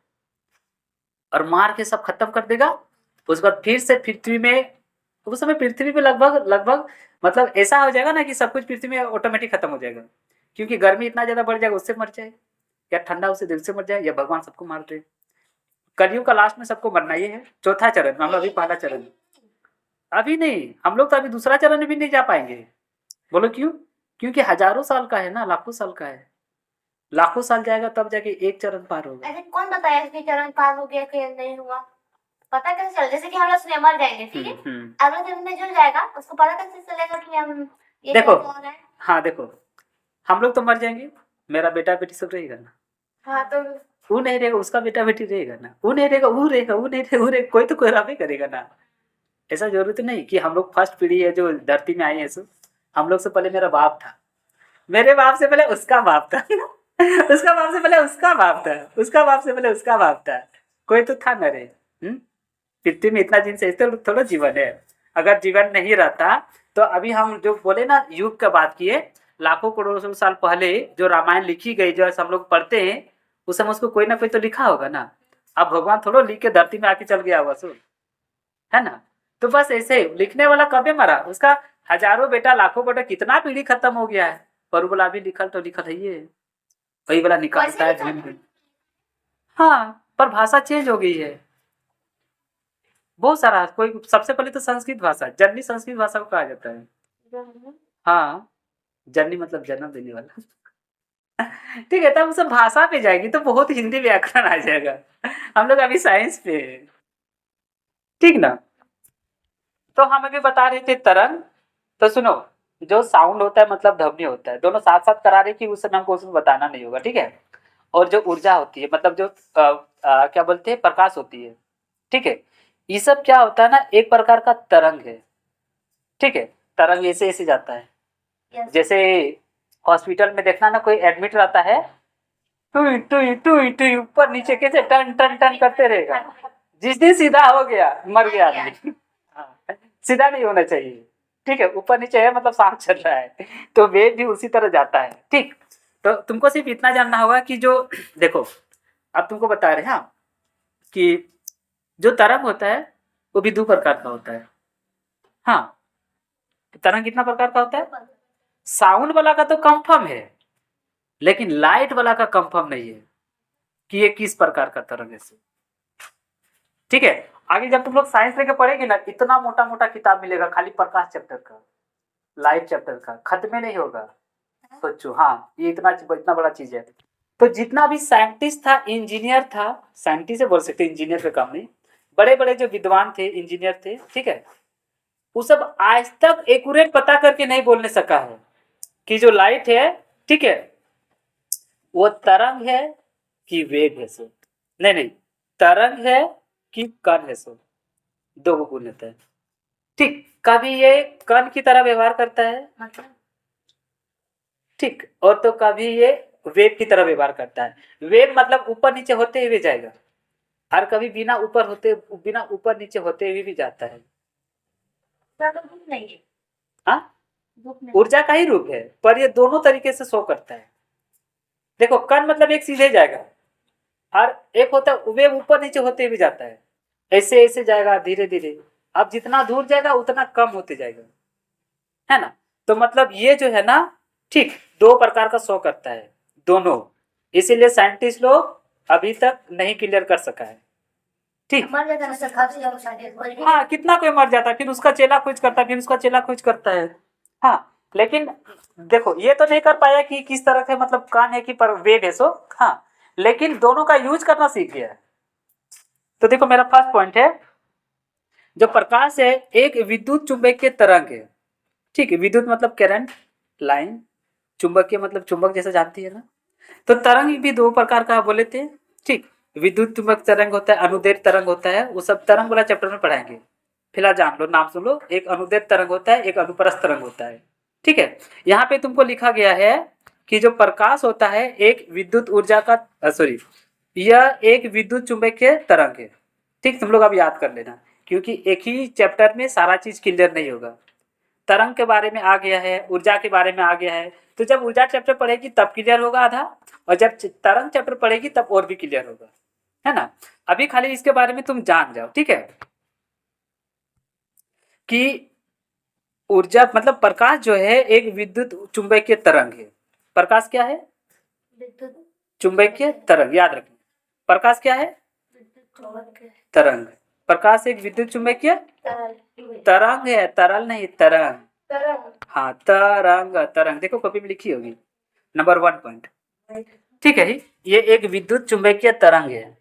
और मार के सब खत्म कर देगा। उसके बाद फिर से पृथ्वी में, उस समय पृथ्वी पे लगभग लगभग मतलब ऐसा हो जाएगा ना कि सब कुछ पृथ्वी में ऑटोमेटिक खत्म हो जाएगा, क्योंकि गर्मी इतना ज्यादा बढ़ जाएगा, उससे मर जाए, या ठंडा उससे दिल से मर जाए, या भगवान सबको मार दे। कलयुग का लास्ट में सबको मरना ही है, चौथा चरण। हम अभी पहला चरण, अभी नहीं, हम लोग तो अभी दूसरा चरण में भी नहीं जा पाएंगे। बोलो क्यों? क्योंकि हजारों साल का है ना, लाखों साल का है। लाखों साल जाएगा तब जाके एक चरण पार होगा। ऐसे कौन बताया इसके चरण पार हो गया कि नहीं हुआ? पता कैसे चल? जैसे कि हम लोग सुने मर जाएंगे, ठीक है, अगले जन्म में जुड़ जाएगा, उसको पता कैसे चलेगा कि हम ये देखो, हो रहा है? हाँ देखो, हम लोग तो मर जाएंगे, मेरा बेटा बेटी सब रहेगा ना। हाँ, तो वो नहीं रहेगा, उसका बेटा बेटी रहेगा ना। वो नहीं रहेगा, वो रहेगा, वो नहीं रहेगा, वो रहेगा, कोई तो कोई राबे करेगा ना। ऐसा जरूरत नहीं कि हम लोग फर्स्ट पीढ़ी है जो धरती में आई है। सो हम लोग से पहले मेरा बाप था, मेरे बाप से पहले उसका बाप था उसका बाप से पहले उसका बाप था, उसका बाप से पहले उसका बाप था, कोई तो था ना रे। पृथ्वी में इतना दिन से थोड़ा जीवन है। अगर जीवन नहीं रहता तो अभी हम जो बोले ना युग का बात किए, लाखों करोड़ों साल पहले जो रामायण लिखी गई, जो हम लोग पढ़ते हैं, उस समय उसको कोई ना कोई तो लिखा होगा ना। अब भगवान थोड़ा लिख के धरती में आके चल गया होगा, सो है ना। तो बस ऐसे लिखने वाला कभी मरा, उसका हजारों बेटा, लाखों बेटा, कितना पीढ़ी खत्म हो गया है, पर बोला अभी लिखल तो लिखल है, ये वही वाला निकालता है। हाँ, पर भाषा चेंज हो गई है बहुत सारा। कोई सबसे पहले तो संस्कृत भाषा, जननी संस्कृत भाषा को कहा जाता है। हाँ, जननी मतलब जन्म देने वाला ठीक है, तब सब भाषा पे जाएगी तो बहुत हिंदी व्याकरण आ जाएगा। हम लोग अभी साइंस पे है, ठीक ना। तो हम अभी बता रहे थे तरंग। तो सुनो, जो साउंड होता है मतलब ध्वनि होता है, दोनों साथ साथ करा रहे कि उस समय हमको उसमें बताना नहीं होगा, ठीक है। और जो ऊर्जा होती है मतलब जो क्या बोलते हैं, प्रकाश होती है, ठीक है। ये सब क्या होता है ना, एक प्रकार का तरंग है, ठीक है। तरंग ऐसे ऐसे जाता है, Yes. जैसे हॉस्पिटल में देखना ना, कोई एडमिट रहता है, टुई टुई टुई टुई ऊपर नीचे कैसे टन टन टन करते रहेगा। जिस दिन सीधा हो गया मर गया आदमी। हाँ, सीधा नहीं होना चाहिए, ठीक है। ऊपर नीचे है मतलब सांस चल रहा है, तो वेव भी उसी तरह जाता है, ठीक। तो तुमको सिर्फ इतना जानना होगा कि जो देखो, अब तुमको बता रहे हैं हाँ, कि जो तरंग होता है वो भी दो प्रकार का होता है। हाँ, तरंग कितना प्रकार का होता है? साउंड वाला का तो कंफर्म है, लेकिन लाइट वाला का कंफर्म नहीं है कि ये किस प्रकार का तरंग है, ठीक है। आगे जब तुम लोग साइंस लेके पढ़ेगी ना, इतना मोटा मोटा किताब मिलेगा खाली प्रकाश चैप्टर का, लाइट चैप्टर का, खत्म नहीं होगा। सोचो, हाँ, ये इतना बड़ा चीज है। तो जितना भी साइंटिस्ट था, इंजीनियर था, साइंटिस्ट से बोल सकते, इंजीनियर का काम नहीं, बड़े बड़े जो विद्वान थे, इंजीनियर थे, ठीक है, वो सब आज तक एक्यूरेट पता करके नहीं बोलने सका है कि जो लाइट है, ठीक है, वो तरंग है कि वेग है। सो नहीं नहीं, तरंग है कि कण है। सो दो को गुण होता है, ठीक। कभी ये कण की तरह व्यवहार करता है, मतलब ठीक, और तो कभी ये वेव की तरह व्यवहार करता है। वेव मतलब ऊपर नीचे होते हुए जाएगा, और कभी बिना ऊपर नीचे होते हुए भी जाता है। रूप नहीं है। हाँ, रूप नहीं। ऊर्जा का ही रूप है, पर ये दोनों तरीके से शो करता है। देखो, कण मतलब एक सीधे जाएगा, और एक होता है वेव ऊपर नीचे होते हुए जाता है, ऐसे ऐसे जाएगा धीरे धीरे। अब जितना दूर जाएगा उतना कम होते जाएगा, है ना। तो मतलब ये जो है ना, ठीक, दो प्रकार का शो करता है दोनों, इसीलिए साइंटिस्ट लोग अभी तक नहीं क्लियर कर सका है, ठीक। मर जाता है सब से ज्यादा शादी। हाँ, कितना कोई मर जाता है, फिर उसका चेला खोज करता है, फिर उसका चेला खोज करता है। हाँ, लेकिन देखो, ये तो नहीं कर पाया कि किस तरह से मतलब कान है कि पर वेग है। सो हाँ, लेकिन दोनों का यूज करना सीख गया है। तो देखो, मेरा फर्स्ट पॉइंट है, जो प्रकाश है एक विद्युत चुंबकीय तरंग है, ठीक है। विद्युत मतलब करंट लाइन, चुंबकीय मतलब चुंबक जैसा जानती है ना। तो तरंग भी दो प्रकार का बोले थे, ठीक। विद्युत चुंबक तरंग होता है, अनुदैर्ध्य तरंग होता है, वो सब तरंग वाला चैप्टर में पढ़ाएंगे। फिलहाल जान लो, नाम सुन लो, एक अनुदैर्ध्य तरंग होता है, एक अनुप्रस्थ तरंग होता है, ठीक है। यहाँ पे तुमको लिखा गया है कि जो प्रकाश होता है एक विद्युत ऊर्जा का सॉरी, यह एक विद्युत चुंबकीय तरंग है, ठीक। तुम लोग अब याद कर लेना, क्योंकि एक ही चैप्टर में सारा चीज क्लियर नहीं होगा। तरंग के बारे में आ गया है, ऊर्जा के बारे में आ गया है, तो जब ऊर्जा चैप्टर पढ़ेगी तब क्लियर होगा आधा, और जब तरंग चैप्टर पढ़ेगी तब और भी क्लियर होगा, है ना। अभी खाली इसके बारे में तुम जान जाओ, ठीक है, कि ऊर्जा मतलब प्रकाश जो है एक विद्युत चुंबकीय तरंग है। प्रकाश क्या है? विद्युत चुंबकीय तरंग, याद रखना। प्रकाश क्या है? तरंग। प्रकाश एक विद्युत चुंबकीय तरंग है, तरल नहीं, तरंग। हाँ, तरंग, तरंग देखो कॉपी में लिखी होगी, नंबर 1 पॉइंट, ठीक है। ये एक विद्युत चुंबकीय तरंग है,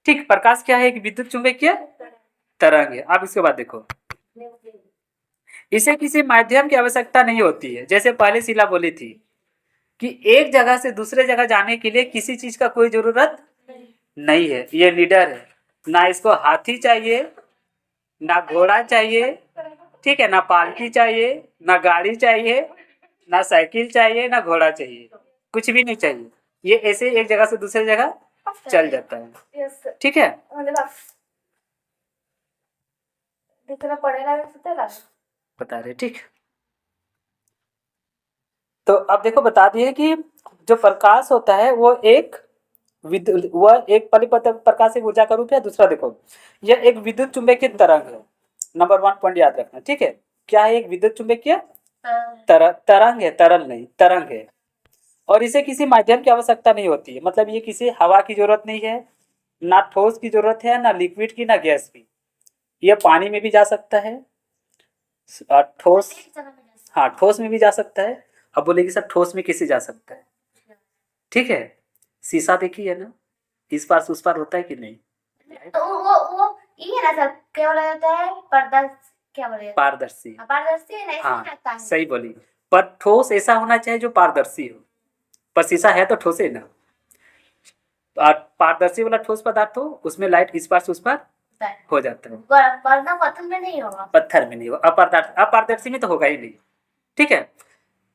ठीक। प्रकाश क्या है? एक विद्युत चुंबकीय तरंग है। अब इसके बाद देखो, इसे किसी माध्यम की आवश्यकता नहीं होती है। जैसे पहले शीला बोली थी कि एक जगह से दूसरे जगह जाने के लिए किसी चीज का कोई जरूरत नहीं है, ये लीडर है। ना इसको हाथी चाहिए, ना घोड़ा चाहिए, ठीक है, ना पालकी चाहिए, ना गाड़ी चाहिए, ना साइकिल चाहिए, ना घोड़ा चाहिए, कुछ भी नहीं चाहिए। ये ऐसे एक जगह से दूसरी जगह चल जाता है, ठीक है। बता रहे, ठीक। तो अब देखो, बता दिए कि जो प्रकाश होता है वो एक वह एक परिपथ प्रकाश एक ऊर्जा का रूप है। दूसरा देखो, यह एक विद्युत चुंबकीय तरंग है। नंबर 1 पॉइंट याद रखना, ठीक है। क्या है? एक विद्युत चुंबकीय तरंग है, तरल नहीं, तरंग है। और इसे किसी माध्यम की आवश्यकता नहीं होती है, मतलब ये किसी हवा की जरूरत नहीं है, ना ठोस की जरूरत है, ना लिक्विड की, ना गैस की। यह पानी में भी जा सकता है, ठोस, हाँ, ठोस में भी जा सकता है। अब बोलेगी सर ठोस में कैसे जा सकता है? ठीक है, शीशा देखी है ना, इस पार से उस पार होता है कि नहीं? तो वो ये है ना सर, क्या बोला जाता है, पर्दा क्या बोले, पारदर्शी। पारदर्शी है ना, इसलिए हाँ लगता है। सही बोली, पर ठोस ऐसा होना चाहिए जो पारदर्शी हो, पर शीशा है तो ठोस है ना। और पारदर्शी वाला ठोस पदार्थ हो उसमें लाइट इस पार से उस पार हो जाता है, वरना पत्थर में नहीं होगा। पत्थर में नहीं हो, अपारदर्शी में तो होगा ही नहीं। ठीक है,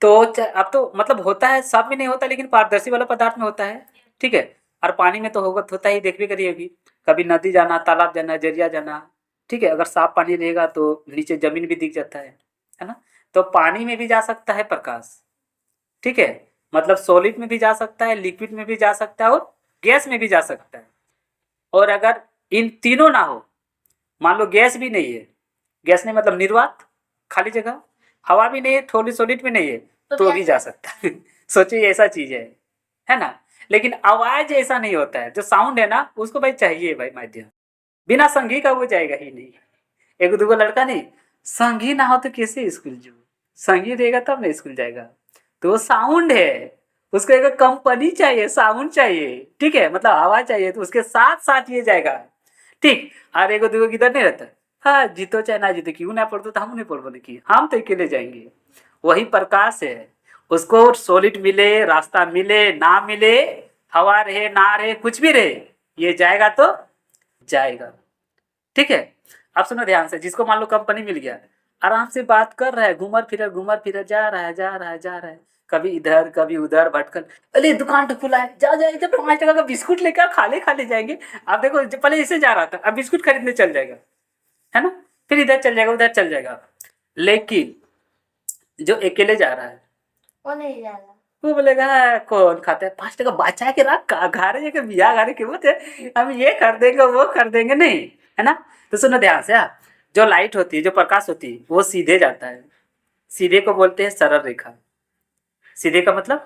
तो अब तो मतलब होता है, सब में नहीं होता लेकिन पारदर्शी वाला पदार्थ में होता है। ठीक है, और पानी में तो होता ही, देख भी करी होगी कभी, नदी जाना, तालाब जाना, जरिया जाना। ठीक है, अगर साफ पानी रहेगा तो नीचे जमीन भी दिख जाता है ना। तो पानी में भी जा सकता है प्रकाश। ठीक है, मतलब सॉलिड में भी जा सकता है, लिक्विड में भी जा सकता है, और गैस में भी जा सकता है। और अगर इन तीनों ना हो, मान लो गैस भी नहीं है, गैस नहीं मतलब निर्वात, खाली जगह, हवा भी नहीं है, थोड़ी सॉलिड भी नहीं है, तो भी जा सकता है। सोचिए ऐसा चीज है ना। लेकिन आवाज ऐसा नहीं होता है, जो साउंड है ना उसको भाई चाहिए भाई माध्यम, बिना संगी का वो जाएगा ही नहीं। एक दूगो लड़का नहीं, संगी ना हो तो कैसे स्कूल जो, संगी रहेगा तब ना स्कूल जाएगा। तो वो साउंड है, उसको एक कंपनी चाहिए, साउंड चाहिए। ठीक है, मतलब आवाज चाहिए, तो उसके साथ साथ ये जाएगा। ठीक, और एगो दूगो किधर नहीं रहता, हाँ जीतो चाहे ना जीतो, क्यों ना पढ़ो तो हम नहीं पढ़ बोले कि हम तो अकेले जाएंगे। वही प्रकाश है, उसको सॉलिड मिले, रास्ता मिले ना मिले, हवा रहे ना रहे, कुछ भी रहे, ये जाएगा तो जाएगा। ठीक है, अब सुनो ध्यान से, जिसको मान लो कंपनी मिल गया, आराम से बात कर रहा है, घूमर फिर जा रहा है, कभी इधर कभी उधर भटकल, अरे दुकान तो खुला है, जा इधर 5 टका का बिस्कुट लेकर खा ले जाएंगे। अब देखो पहले इसे जा रहा था, अब बिस्कुट खरीदने चल जाएगा, है ना, फिर इधर चल जाएगा उधर चल जाएगा। लेकिन जो अकेले जा रहा है वो नहीं जाएगा, वो बोलेगा कौन खाता है, 5 टका बचा के रख, घारे जाके बिया घारे के बोलते हम ये कर देंगे वो कर देंगे, नहीं है ना। तो सुनो ध्यान से, जो लाइट होती है, जो प्रकाश होती है, वो सीधे जाता है, सीधे को बोलते हैं सरल रेखा। सीधे का मतलब,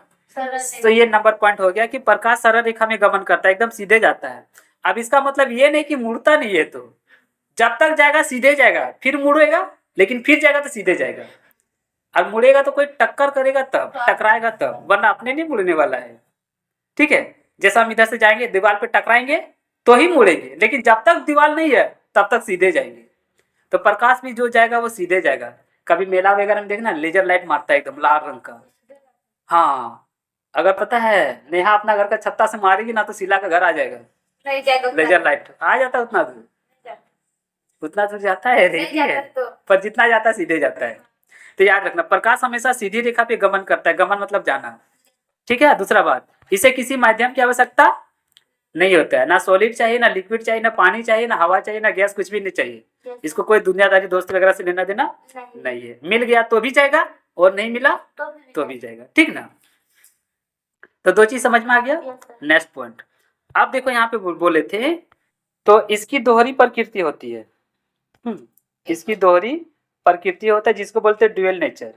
तो ये नंबर पॉइंट हो गया कि प्रकाश सरल रेखा में गमन करता है, एकदम सीधे जाता है। अब इसका मतलब ये नहीं कि मुड़ता नहीं है, तो जब तक जाएगा सीधे जाएगा, फिर मुड़ेगा, लेकिन फिर जाएगा तो सीधे जाएगा। अब मुड़ेगा तो कोई टक्कर करेगा तब, टकराएगा तब, वरना अपने नहीं मुड़ने वाला है। ठीक है, जैसा हम इधर से जाएंगे दीवार पे टकराएंगे तो ही मुड़ेंगे, लेकिन जब तक दीवार नहीं है तब तक सीधे जाएंगे। तो प्रकाश भी जो जाएगा वो सीधे जाएगा। कभी मेला वगैरह में देखना लेजर लाइट मारता है एकदम लाल रंग का, हाँ, अगर पता है नेहा अपना घर का छत्ता से मारेगी ना तो शीला का घर आ जाएगा, नहीं जाएगा, लेजर लाइट आ जाता है, उतना दूर जाता है, रेडी है, पर जितना जाता है सीधे जाता है। तो याद रखना, प्रकाश हमेशा सीधी रेखा पे गमन करता है, गमन मतलब जाना। ठीक है, दूसरा बात, इसे किसी माध्यम की आवश्यकता नहीं होता है, ना सॉलिड चाहिए, ना लिक्विड चाहिए, ना पानी चाहिए, ना हवा चाहिए, ना गैस, कुछ भी नहीं चाहिए। इसको कोई दुनियादारी दोस्त वगैरह से लेना देना नहीं है, मिल गया तो भी जाएगा और नहीं मिला तो भी जाएगा। ठीक ना, तो 2 चीज समझ में आ गया। नेक्स्ट पॉइंट, अब देखो यहाँ पे बोले थे, तो इसकी दोहरी प्रकृति होती है, इसकी दोहरी प्रकृति होता है, जिसको बोलते हैं ड्यूअल नेचर।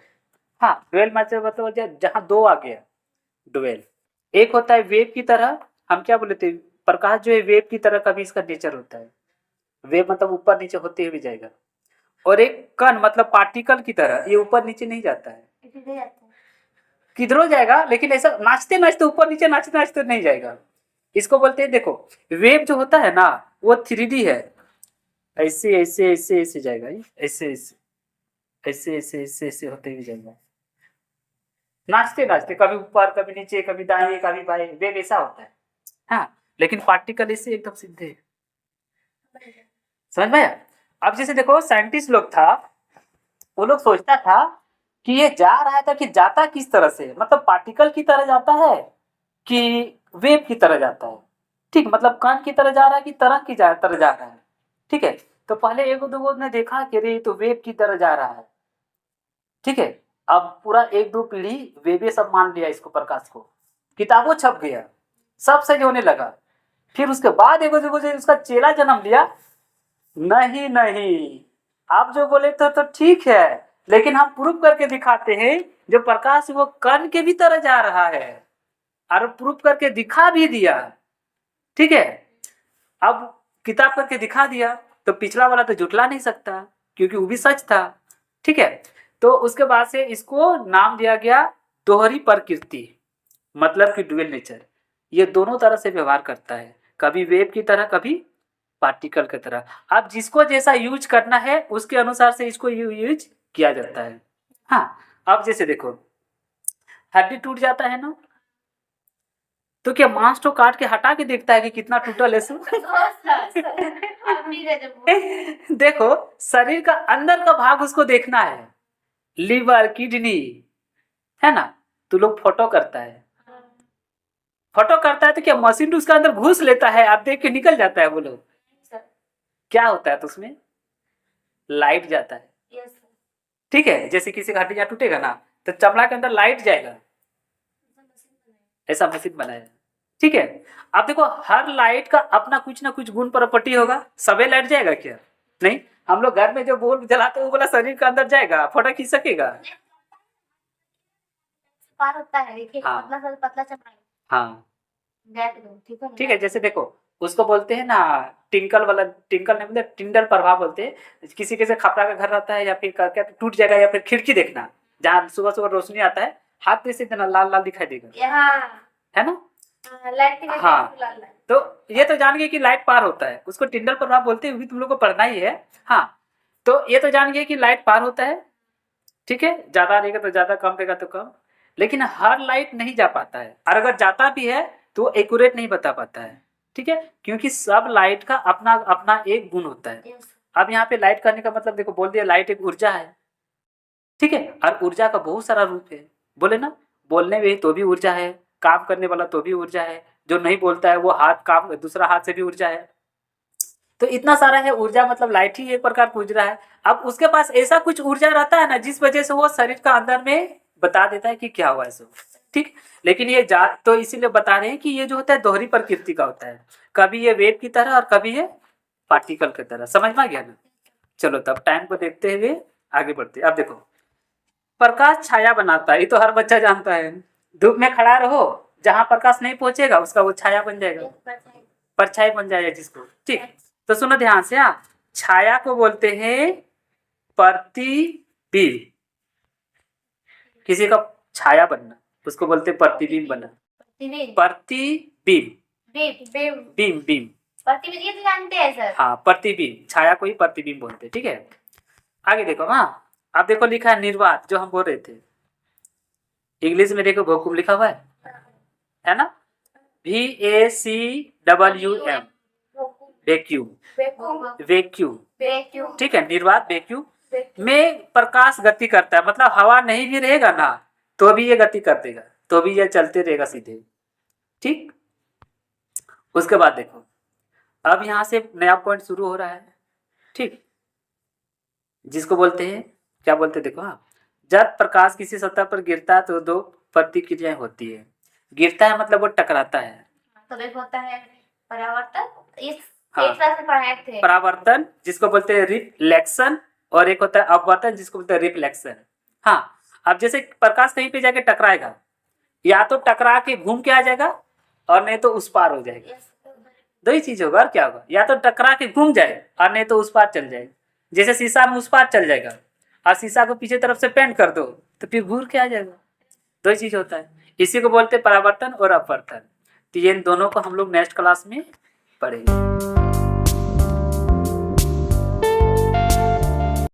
हाँ, ड्यूअल नेचर मतलब जहाँ दो आ गया, ड्यूअल। एक होता है वेव की तरह, हम क्या बोले थे, प्रकाश जो है वेव की तरह कभी इसका नेचर होता है, वेव मतलब ऊपर नीचे होते हुए भी जाएगा। और एक कण मतलब पार्टिकल की तरह, ये ऊपर नीचे नहीं जाता है, किधरों जाएगा, लेकिन ऐसा नाचते नाचते ऊपर नीचे, नाचते नाचते नहीं जाएगा। इसको बोलते हैं, देखो वेव जो होता है ना वो 3D है, ऐसे ऐसे ऐसे ऐसे जाएगा, ऐसे ऐसे ऐसे ऐसे ऐसे ऐसे होते हुए जाएगा, नाचते नाचते, कभी ऊपर कभी नीचे, कभी दाएं कभी बाएं, वेव ऐसा होता है। हाँ, लेकिन पार्टिकल ऐसे एकदम सीधे, समझ में। अब जैसे देखो साइंटिस्ट लोग था, वो लोग सोचता था कि ये जा रहा था कि जाता किस तरह से, मतलब पार्टिकल की तरह जाता है कि वेव की तरह जाता है। ठीक, मतलब कण की तरह जा रहा है कि तरंग की तरह जा रहा है। ठीक है, तो पहले एक दो ने देखा कि रे तो वेव की तरह जा रहा है। ठीक है, अब पूरा 1-2 पीढ़ी वेवे सब मान लिया इसको, प्रकाश को, किताबों छप गया, सब सही होने लगा। फिर उसके बाद एक उसका चेला जन्म लिया, नहीं नहीं आप जो बोले तो ठीक है, लेकिन हम प्रूफ करके दिखाते हैं, जो प्रकाश वो कण के भी तरह जा रहा है, और प्रूफ करके दिखा भी दिया। ठीक है, अब किताब करके दिखा दिया तो पिछला वाला तो जुटला नहीं सकता, क्योंकि वो भी सच था। ठीक है, तो उसके बाद से इसको नाम दिया गया दोहरी प्रकृति, मतलब कि ड्यूअल नेचर। ये दोनों तरह से व्यवहार करता है, कभी वेव की तरह कभी पार्टिकल की तरह। अब जिसको जैसा यूज करना है उसके अनुसार से इसको यूज किया जाता है। हाँ, अब जैसे देखो हड्डी टूट जाता है ना, तो क्या मांस तो काट के हटा के देखता है कि कितना टूटल है सो? देखो शरीर का अंदर का भाग उसको देखना है, लीवर किडनी है ना, तो लोग फोटो करता है, फोटो करता है तो क्या मशीन उसका अंदर घुस लेता है, आप देख के निकल जाता है वो लोग? क्या होता है तो उसमें लाइट जाता है, ठीक है। जैसे किसी का हड्डी टूटेगा ना तो चमड़ा के अंदर लाइट जाएगा, ऐसा मशीन बनाया है, ठीक है। अब देखो हर लाइट का अपना कुछ ना कुछ गुण प्रॉपर्टी होगा, सबे लाइट जाएगा क्या? नहीं। हम लोग घर में जो बल्ब जलाते हैं वो बोला शरीर के अंदर जाएगा, फोटो खींच सकेगा? पार होता है, देखिए हाँ। पतला चमड़ा। हाँ ठीक है। ना? जैसे देखो उसको बोलते हैं ना टिंकल वाला, टिंकल नहीं बोलते, टिंडल प्रभाव बोलते हैं। किसी के से खपरा का घर रहता है या फिर क्या टूट जाएगा, या फिर खिड़की देखना जहाँ सुबह सुबह रोशनी आता है, हाथ में से इतना लाल लाल दिखाई देगा, है ना? लाइट हाँ, तो ये तो जान गए कि लाइट पार होता है, उसको टिंडल प्रभाव बोलते हैं, तुम लोग को पढ़ना ही है। हाँ, तो ये तो जान गए कि लाइट पार होता है, ठीक है। ज्यादा रहेगा तो ज्यादा, कम रहेगा तो कम, लेकिन हर लाइट नहीं जा पाता है, और अगर जाता भी है तो एक्यूरेट नहीं बता पाता है, ठीक है, क्योंकि सब लाइट का अपना अपना एक गुण होता है। अब यहाँ पे लाइट करने का मतलब देखो, बोल दिया लाइट एक ऊर्जा है, ठीक है, और ऊर्जा का बहुत सारा रूप है, बोले ना, बोलने में तो भी ऊर्जा है, काम करने वाला तो भी ऊर्जा है, जो नहीं बोलता है वो हाथ काम दूसरा हाथ से भी ऊर्जा है, तो इतना सारा है ऊर्जा, मतलब लाइट ही एक प्रकार की ऊर्जा है। अब उसके पास ऐसा कुछ ऊर्जा रहता है ना जिस वजह से वो शरीर का अंदर में बता देता है कि क्या हुआ है सो, ठीक। लेकिन ये तो इसीलिए बता रहे हैं कि ये जो होता है दोहरी प्रकृति का होता है, कभी ये वेव की तरह और कभी ये पार्टिकल की तरह, समझ में आ गया ना? चलो तब टाइम को देखते हुए आगे बढ़ते। अब देखो प्रकाश छाया बनाता है, ये तो हर बच्चा जानता है। धूप में खड़ा रहो, जहां प्रकाश नहीं पहुंचेगा उसका वो छाया बन जाएगा, परछाई बन जाएगा जिसको, ठीक। तो सुनो ध्यान से, हाँ, छाया को बोलते हैं प्रतिबिंब, किसी का छाया बनना उसको बोलते हैं प्रतिबिंब बनना, प्रतिबिंब, बिंब बिंब, प्रतिबिंब ये तो जानते हैं सर। हाँ, प्रतिबिंब, छाया को ही प्रतिबिंब बोलते हैं, ठीक है। आगे देखो, हाँ, अब देखो लिखा है निर्वात, जो हम बोल रहे थे, इंग्लिश में देखो वैक्यूम लिखा हुआ है ना, VACWM, वैक्यूम, वैक्यूम, ठीक है, निर्वात वैक्यूम में प्रकाश गति करता है, मतलब हवा नहीं भी रहेगा ना तो भी ये गति कर देगा, तो भी ये चलते रहेगा सीधे, ठीक। उसके बाद देखो अब यहां से नया पॉइंट शुरू हो रहा है, ठीक, जिसको बोलते हैं, क्या बोलते हैं देखो, हाँ, जब प्रकाश किसी सतह पर गिरता है तो दो प्रतिक्रियाएं होती है, गिरता है मतलब वो टकराता है, तो एक होता है परावर्तन, इस हाँ, एक तरह से पढ़ाए थे, परावर्तन जिसको बोलते हैं रिफ्लेक्शन, और एक होता है अपवर्तन जिसको बोलते हैं रिफ्लेक्शन। हाँ, अब जैसे प्रकाश कहीं पे जाके टकराएगा, या तो टकरा के घूम के आ जाएगा और नहीं तो उस पार हो जाएगा, दो ही चीज होगा, और क्या होगा, या तो टकरा के घूम जाए और नहीं तो उस पार चल जाएगा, जैसे शीशा में उस पार चल जाएगा और शीशा को पीछे तरफ से पेंट कर दो तो फिर घूर के आ जाएगा, दो ही चीज होता है, इसी को बोलते हैं परावर्तन और अपवर्तन। तो ये इन दोनों को हम लोग नेक्स्ट क्लास में पढ़ेंगे।